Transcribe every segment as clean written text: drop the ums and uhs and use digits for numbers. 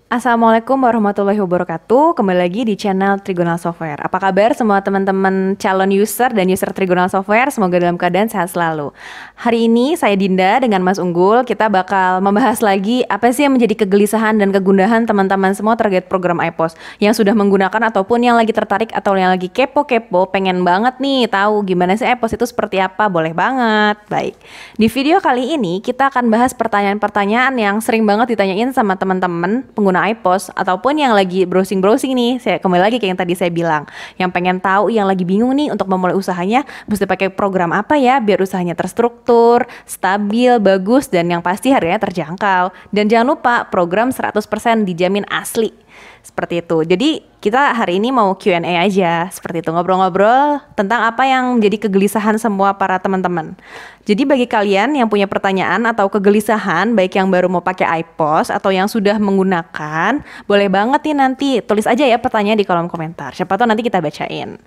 Assalamualaikum warahmatullahi wabarakatuh. Kembali lagi di channel Trigonal Software. Apa kabar semua teman-teman calon user dan user Trigonal Software? Semoga dalam keadaan sehat selalu. Hari ini saya Dinda dengan Mas Unggul. Kita bakal membahas lagi apa sih yang menjadi kegelisahan dan kegundahan teman-teman semua terkait program iPOS yang sudah menggunakan ataupun yang lagi tertarik atau yang lagi kepo-kepo, pengen banget nih tahu gimana sih iPOS itu seperti apa. Boleh banget. Baik. Di video kali ini kita akan bahas pertanyaan-pertanyaan yang sering banget ditanyain sama teman-teman pengguna iPOS ataupun yang lagi browsing-browsing nih. Saya kembali lagi kayak yang tadi saya bilang, yang pengen tahu, yang lagi bingung nih untuk memulai usahanya mesti pakai program apa ya biar usahanya terstruktur, stabil, bagus, dan yang pasti harganya terjangkau. Dan jangan lupa program 100% dijamin asli. Seperti itu. Jadi kita hari ini mau Q&A aja. Seperti itu, ngobrol-ngobrol tentang apa yang menjadi kegelisahan semua para teman-teman. Jadi bagi kalian yang punya pertanyaan atau kegelisahan, baik yang baru mau pakai iPOS atau yang sudah menggunakan, boleh banget nih nanti tulis aja ya pertanyaan di kolom komentar. Siapa tahu nanti kita bacain.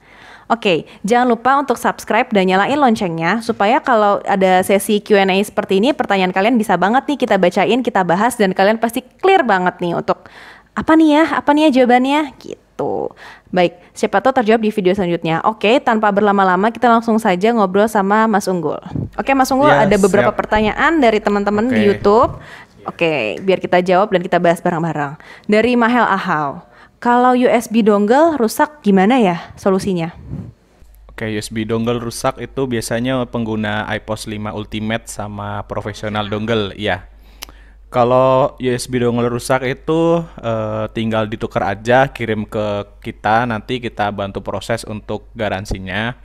Oke, jangan lupa untuk subscribe dan nyalain loncengnya supaya kalau ada sesi Q&A seperti ini, pertanyaan kalian bisa banget nih kita bacain, kita bahas, dan kalian pasti clear banget nih untuk apa nih ya jawabannya gitu. Baik, siapa tahu terjawab di video selanjutnya. Oke, tanpa berlama-lama kita langsung saja ngobrol sama Mas Unggul. Oke, Mas Unggul, Ya, ada beberapa siap. pertanyaan dari teman-teman di Oke. YouTube. Oke, biar kita jawab dan kita bahas bareng-bareng. Dari Mahel Ahau, kalau USB dongle rusak gimana ya solusinya? Oke, USB dongle rusak itu biasanya pengguna iPOS 5 Ultimate sama professional dongle, ya. Kalau USB dongle rusak itu tinggal ditukar aja, kirim ke kita, nanti kita bantu proses untuk garansinya.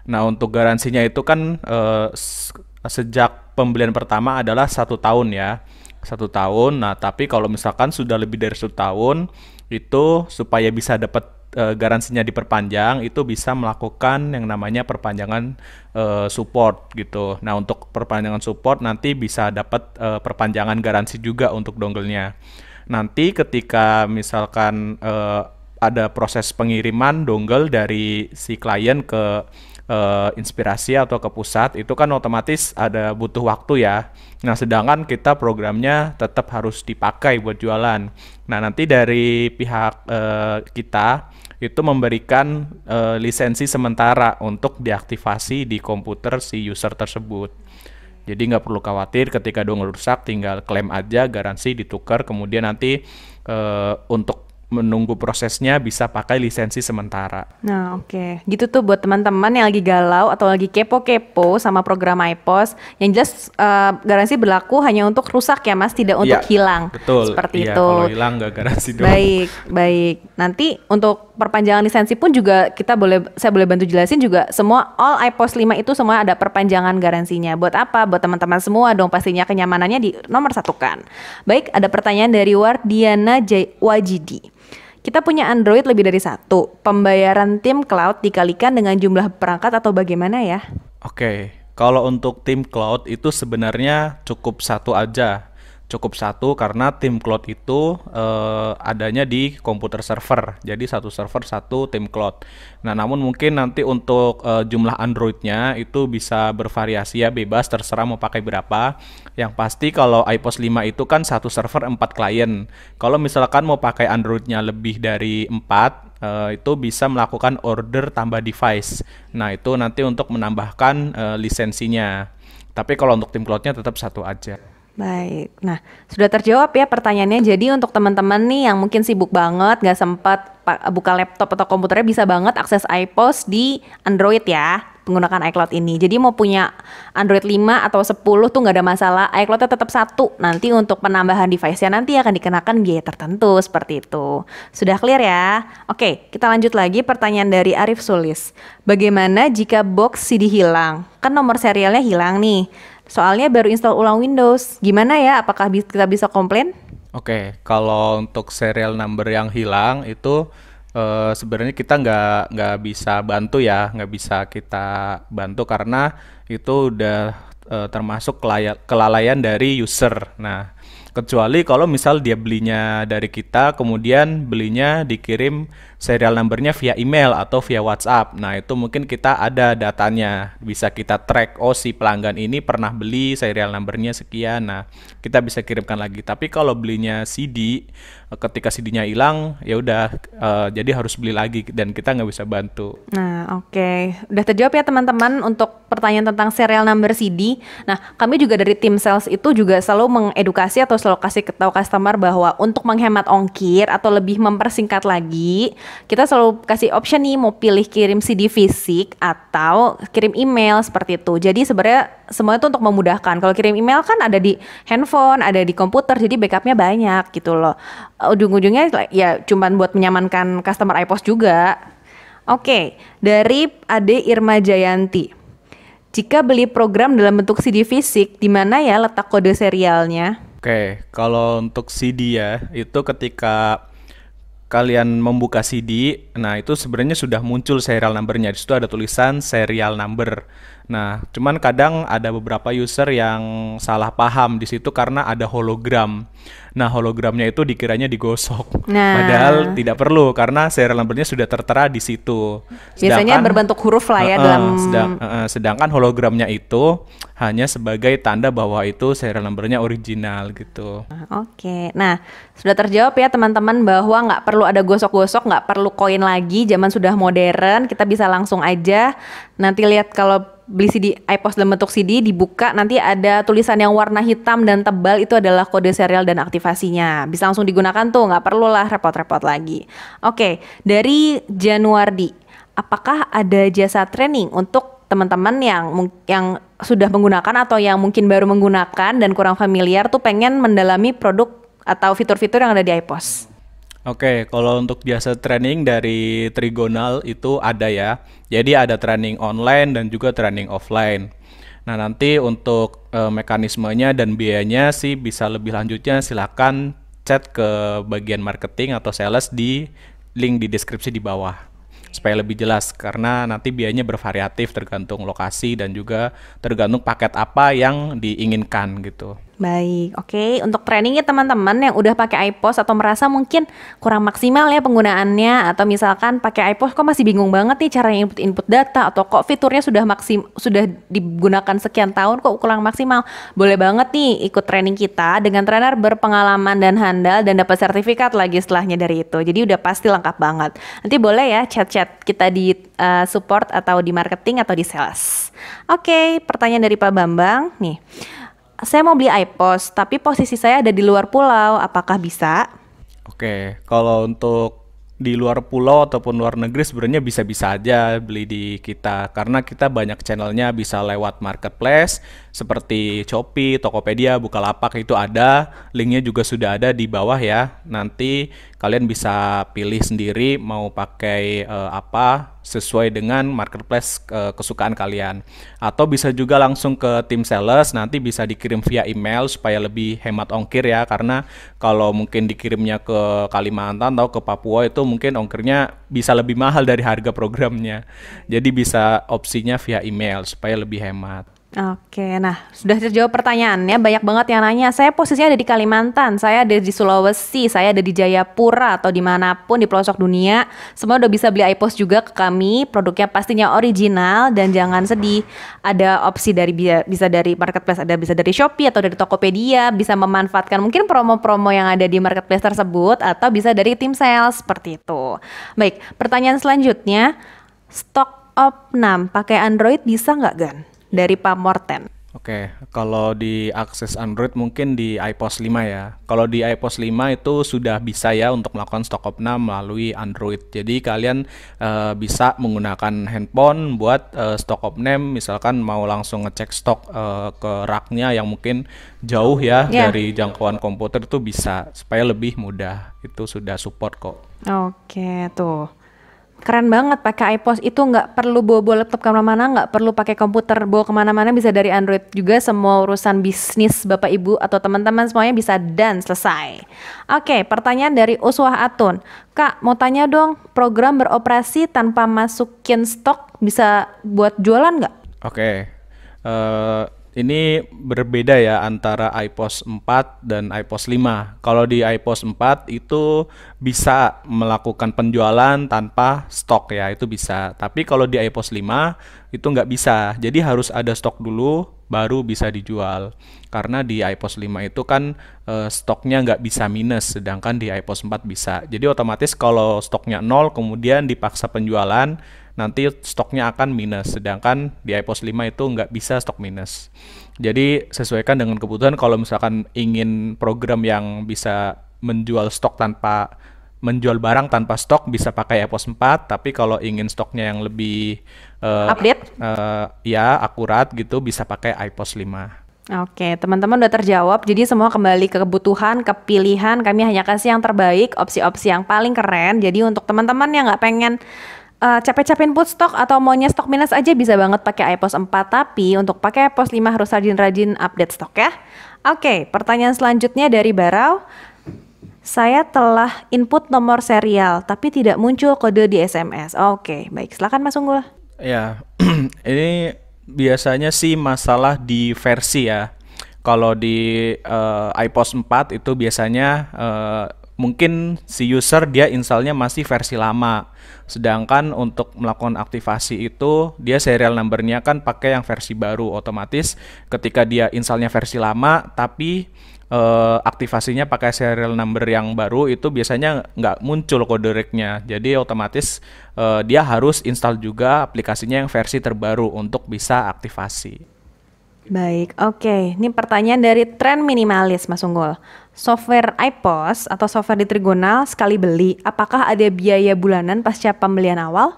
Nah, untuk garansinya itu kan sejak pembelian pertama adalah 1 tahun ya, 1 tahun. Nah, tapi kalau misalkan sudah lebih dari 1 tahun, itu supaya bisa dapat garansinya diperpanjang, itu bisa melakukan yang namanya perpanjangan support gitu. Nah, untuk perpanjangan support nanti bisa dapat perpanjangan garansi juga untuk dongle-nya. Nanti ketika misalkan ada proses pengiriman dongle dari si klien ke inspirasi atau ke pusat, itu kan otomatis ada butuh waktu ya. Nah, sedangkan kita programnya tetap harus dipakai buat jualan. Nah, nanti dari pihak kita itu memberikan lisensi sementara untuk diaktifasi di komputer si user tersebut. Jadi nggak perlu khawatir ketika dongle rusak, tinggal klaim aja, garansi ditukar, kemudian nanti untuk menunggu prosesnya bisa pakai lisensi sementara. Nah, oke. Gitu tuh buat teman-teman yang lagi galau atau lagi kepo-kepo sama program iPOS. Yang jelas garansi berlaku hanya untuk rusak ya, Mas, tidak untuk Iya, hilang. betul. Seperti Iya, itu. kalau hilang nggak garansi dong. Baik, baik. Nanti untuk perpanjangan lisensi pun juga saya boleh bantu jelasin juga, semua all iPOS 5 itu semua ada perpanjangan garansinya. Buat apa? Buat teman-teman semua dong, pastinya kenyamanannya di nomor satu kan. Baik, ada pertanyaan dari Wardiana Wajidi. Kita punya Android lebih dari satu. Pembayaran tim cloud dikalikan dengan jumlah perangkat atau bagaimana ya? Oke, kalau untuk tim cloud itu sebenarnya cukup satu aja. Cukup satu karena tim cloud itu adanya di komputer server. Jadi satu server satu tim cloud. Nah, namun mungkin nanti untuk jumlah Androidnya itu bisa bervariasi ya, bebas terserah mau pakai berapa. Yang pasti kalau iPOS 5 itu kan satu server 4 klien. Kalau misalkan mau pakai Androidnya lebih dari 4, itu bisa melakukan order tambah device. Nah, itu nanti untuk menambahkan lisensinya. Tapi kalau untuk tim cloudnya tetap satu aja. Baik, nah sudah terjawab ya pertanyaannya. Jadi untuk teman-teman nih yang mungkin sibuk banget, nggak sempat buka laptop atau komputernya, bisa banget akses iPOS di Android ya, menggunakan iCloud ini. Jadi mau punya Android 5 atau 10 tuh nggak ada masalah, iCloudnya tetap satu. Nanti untuk penambahan device-nya nanti akan dikenakan biaya tertentu, seperti itu. Sudah clear ya? Oke, kita lanjut lagi pertanyaan dari Arif Sulis. Bagaimana jika box CD hilang? Kan nomor serialnya hilang nih. Soalnya baru install ulang Windows. Gimana ya? Apakah kita bisa komplain? Oke, kalau untuk serial number yang hilang itu sebenarnya kita nggak bisa bantu ya, nggak bisa kita bantu karena itu udah termasuk kelalaian dari user. Nah, kecuali kalau misal dia belinya dari kita, kemudian belinya dikirim serial numbernya via email atau via WhatsApp. Nah, itu mungkin kita ada datanya, bisa kita track, oh si pelanggan ini pernah beli serial numbernya sekian. Nah, kita bisa kirimkan lagi. Tapi kalau belinya CD, ketika CD-nya hilang ya udah, jadi harus beli lagi dan kita nggak bisa bantu. Nah, oke. Udah terjawab ya teman-teman untuk pertanyaan tentang serial number CD. Nah, kami juga dari tim sales itu juga selalu mengedukasi atau selalu kasih tahu customer bahwa untuk menghemat ongkir atau lebih mempersingkat lagi, kita selalu kasih option nih mau pilih kirim CD fisik atau kirim email seperti itu. Jadi sebenarnya semuanya itu untuk memudahkan. Kalau kirim email kan ada di handphone, ada di komputer, jadi backupnya banyak gitu loh. Ujung-ujungnya ya cuman buat menyamankan customer iPos juga. Oke, dari Ade Irma Jayanti. Jika beli program dalam bentuk CD fisik, di mana ya letak kode serialnya? Oke, kalau untuk CD ya, itu ketika kalian membuka CD, nah itu sebenarnya sudah muncul serial number-nya. Di situ ada tulisan serial number. Nah, cuman kadang ada beberapa user yang salah paham di situ karena ada hologram. Nah, hologramnya itu dikiranya digosok. Nah, Padahal tidak perlu karena serial number-nya sudah tertera di situ. biasanya berbentuk huruf lah ya dalam. Sedangkan hologramnya itu hanya sebagai tanda bahwa itu serial number-nya original gitu. Oke, nah sudah terjawab ya teman-teman bahwa nggak perlu ada gosok-gosok, nggak perlu koin lagi, zaman sudah modern, kita bisa langsung aja nanti lihat kalau beli CD iPos dalam bentuk CD dibuka nanti ada tulisan yang warna hitam dan tebal itu adalah kode serial dan aktivasinya. Bisa langsung digunakan tuh, nggak perlu lah repot-repot lagi. Oke, dari Januardi, apakah ada jasa training untuk teman-teman yang sudah menggunakan atau yang mungkin baru menggunakan dan kurang familiar tuh pengen mendalami produk atau fitur-fitur yang ada di iPos? Oke, kalau untuk jasa training dari Trigonal itu ada ya. Jadi ada training online dan juga training offline. Nah, nanti untuk mekanismenya dan biayanya sih bisa lebih lanjutnya silakan chat ke bagian marketing atau sales di link di deskripsi di bawah. Supaya lebih jelas karena nanti biayanya bervariatif tergantung lokasi dan juga tergantung paket apa yang diinginkan gitu. Baik, oke. Untuk trainingnya teman-teman yang udah pakai iPos atau merasa mungkin kurang maksimal ya penggunaannya atau misalkan pakai iPos kok masih bingung banget nih cara input data atau kok fiturnya sudah digunakan sekian tahun kok kurang maksimal. Boleh banget nih ikut training kita dengan trainer berpengalaman dan handal dan dapat sertifikat lagi setelahnya dari itu. Jadi udah pasti lengkap banget. Nanti boleh ya chat-chat kita di support atau di marketing atau di sales. Oke, pertanyaan dari Pak Bambang nih. Saya mau beli iPos, tapi posisi saya ada di luar pulau. Apakah bisa? Oke, kalau untuk di luar pulau ataupun luar negeri sebenarnya bisa-bisa aja beli di kita karena kita banyak channelnya bisa lewat marketplace seperti Shopee, Tokopedia, Bukalapak itu ada, linknya juga sudah ada di bawah ya. Nanti kalian bisa pilih sendiri mau pakai apa sesuai dengan marketplace kesukaan kalian. Atau bisa juga langsung ke tim sales, nanti bisa dikirim via email supaya lebih hemat ongkir ya. Karena kalau mungkin dikirimnya ke Kalimantan atau ke Papua itu mungkin ongkirnya bisa lebih mahal dari harga programnya. Jadi bisa opsinya via email supaya lebih hemat. Oke, nah sudah terjawab pertanyaannya. Banyak banget yang nanya, saya posisinya ada di Kalimantan, saya ada di Sulawesi, saya ada di Jayapura atau dimanapun di pelosok dunia. Semua udah bisa beli iPos juga ke kami, produknya pastinya original dan jangan sedih. Ada opsi dari bisa dari marketplace, ada bisa dari Shopee atau dari Tokopedia, bisa memanfaatkan mungkin promo-promo yang ada di marketplace tersebut atau bisa dari tim sales seperti itu. Baik, pertanyaan selanjutnya, stok Opnam pakai Android bisa nggak Gan? Dari Pak Morten. Oke, kalau di akses Android mungkin di iPos 5 ya. Kalau di iPos 5 itu sudah bisa ya untuk melakukan stok opnam melalui Android. Jadi kalian bisa menggunakan handphone buat stok opnam, misalkan mau langsung ngecek stok ke raknya yang mungkin jauh ya dari jangkauan komputer itu bisa supaya lebih mudah. Itu sudah support kok. Oke, tuh. Keren banget pakai iPos itu nggak perlu bawa laptop kemana-mana, nggak perlu pakai komputer bawa kemana-mana, bisa dari Android juga. Semua urusan bisnis Bapak Ibu atau teman-teman semuanya bisa dan selesai. Oke, pertanyaan dari Uswah Atun. Kak, mau tanya dong, program beroperasi tanpa masukin stok bisa buat jualan nggak? Oke, ini berbeda ya antara iPos 4 dan iPos 5. Kalau di iPos 4 itu bisa melakukan penjualan tanpa stok ya, itu bisa. Tapi kalau di iPos 5 itu nggak bisa. Jadi harus ada stok dulu, baru bisa dijual. Karena di iPOS 5 itu kan stoknya nggak bisa minus, sedangkan di iPOS 4 bisa. Jadi otomatis kalau stoknya nol kemudian dipaksa penjualan, nanti stoknya akan minus, sedangkan di iPOS 5 itu nggak bisa stok minus. Jadi sesuaikan dengan kebutuhan. Kalau misalkan ingin program yang bisa menjual barang tanpa stok, bisa pakai iPOS 4. Tapi kalau ingin stoknya yang lebih Update? ya akurat gitu, bisa pakai iPOS 5. Oke, teman-teman udah terjawab. Jadi semua kembali ke kebutuhan, ke pilihan. Kami hanya kasih yang terbaik, opsi-opsi yang paling keren. Jadi untuk teman-teman yang nggak pengen capek-capek input stok atau maunya stok minus aja, bisa banget pakai iPOS 4. Tapi untuk pakai iPOS 5 harus rajin-rajin update stok ya. Oke, pertanyaan selanjutnya dari Barau. Saya telah input nomor serial tapi tidak muncul kode di SMS. Oke, baik. Silakan Mas Unggul. Ya, ini biasanya sih masalah di versi ya. Kalau di iPOS 4 itu biasanya mungkin si user dia installnya masih versi lama. Sedangkan untuk melakukan aktivasi itu dia serial numbernya kan pakai yang versi baru. Otomatis ketika dia installnya versi lama tapi aktivasinya pakai serial number yang baru, itu biasanya nggak muncul kode REG-nya. Jadi otomatis dia harus install juga aplikasinya yang versi terbaru untuk bisa aktivasi. Baik, oke. Ini pertanyaan dari Tren Minimalis, Mas Unggul. Software iPOS atau software di Trigonal sekali beli, apakah ada biaya bulanan pasca pembelian awal?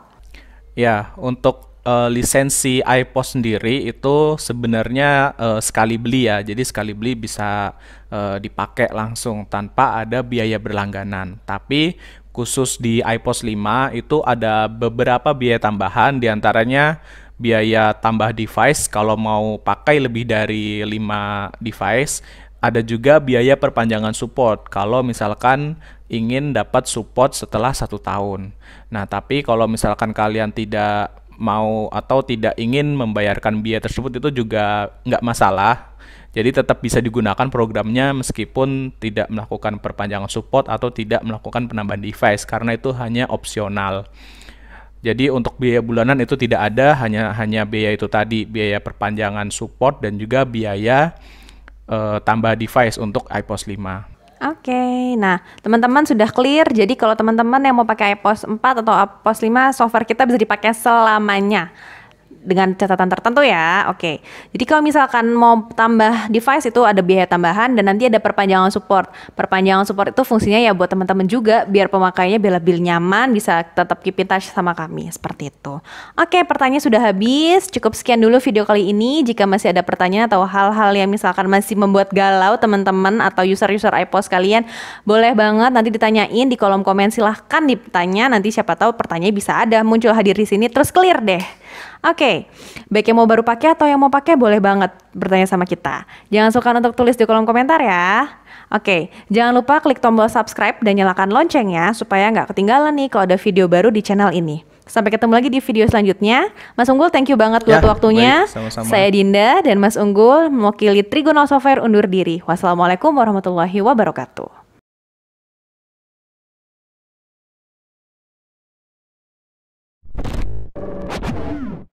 Ya, untuk lisensi iPOS sendiri itu sebenarnya sekali beli ya. Jadi sekali beli bisa dipakai langsung tanpa ada biaya berlangganan. Tapi khusus di iPOS 5 itu ada beberapa biaya tambahan, diantaranya biaya tambah device kalau mau pakai lebih dari 5 device. Ada juga biaya perpanjangan support kalau misalkan ingin dapat support setelah 1 tahun. Nah, tapi kalau misalkan kalian tidak mau atau tidak ingin membayarkan biaya tersebut, itu juga nggak masalah. Jadi tetap bisa digunakan programnya meskipun tidak melakukan perpanjangan support atau tidak melakukan penambahan device, karena itu hanya opsional. Jadi untuk biaya bulanan itu tidak ada, hanya biaya itu tadi, biaya perpanjangan support dan juga biaya tambah device untuk iPOS 5. Oke, nah teman-teman sudah clear. Jadi kalau teman-teman yang mau pakai iPOS 4 atau iPOS 5, software kita bisa dipakai selamanya. Dengan catatan tertentu ya, oke. Jadi kalau misalkan mau tambah device itu ada biaya tambahan dan nanti ada perpanjangan support. Perpanjangan support itu fungsinya ya buat teman-teman juga biar pemakainya lebih nyaman, bisa tetap keep in touch sama kami, seperti itu. Oke, pertanyaan sudah habis. Cukup sekian dulu video kali ini. Jika masih ada pertanyaan atau hal-hal yang misalkan masih membuat galau teman-teman atau user-user iPOS kalian, boleh banget nanti ditanyain di kolom komen. Silahkan ditanya, nanti siapa tahu pertanyaannya bisa ada muncul hadir di sini terus clear deh. Oke, baik yang mau baru pakai atau yang mau pakai boleh banget bertanya sama kita. Jangan sukar untuk tulis di kolom komentar ya. Oke, jangan lupa klik tombol subscribe dan nyalakan loncengnya supaya nggak ketinggalan nih kalau ada video baru di channel ini. Sampai ketemu lagi di video selanjutnya. Mas Unggul, thank you banget buat waktunya. Baik, sama-sama. Saya Dinda dan Mas Unggul mewakili Trigonal Software undur diri. Wassalamualaikum warahmatullahi wabarakatuh.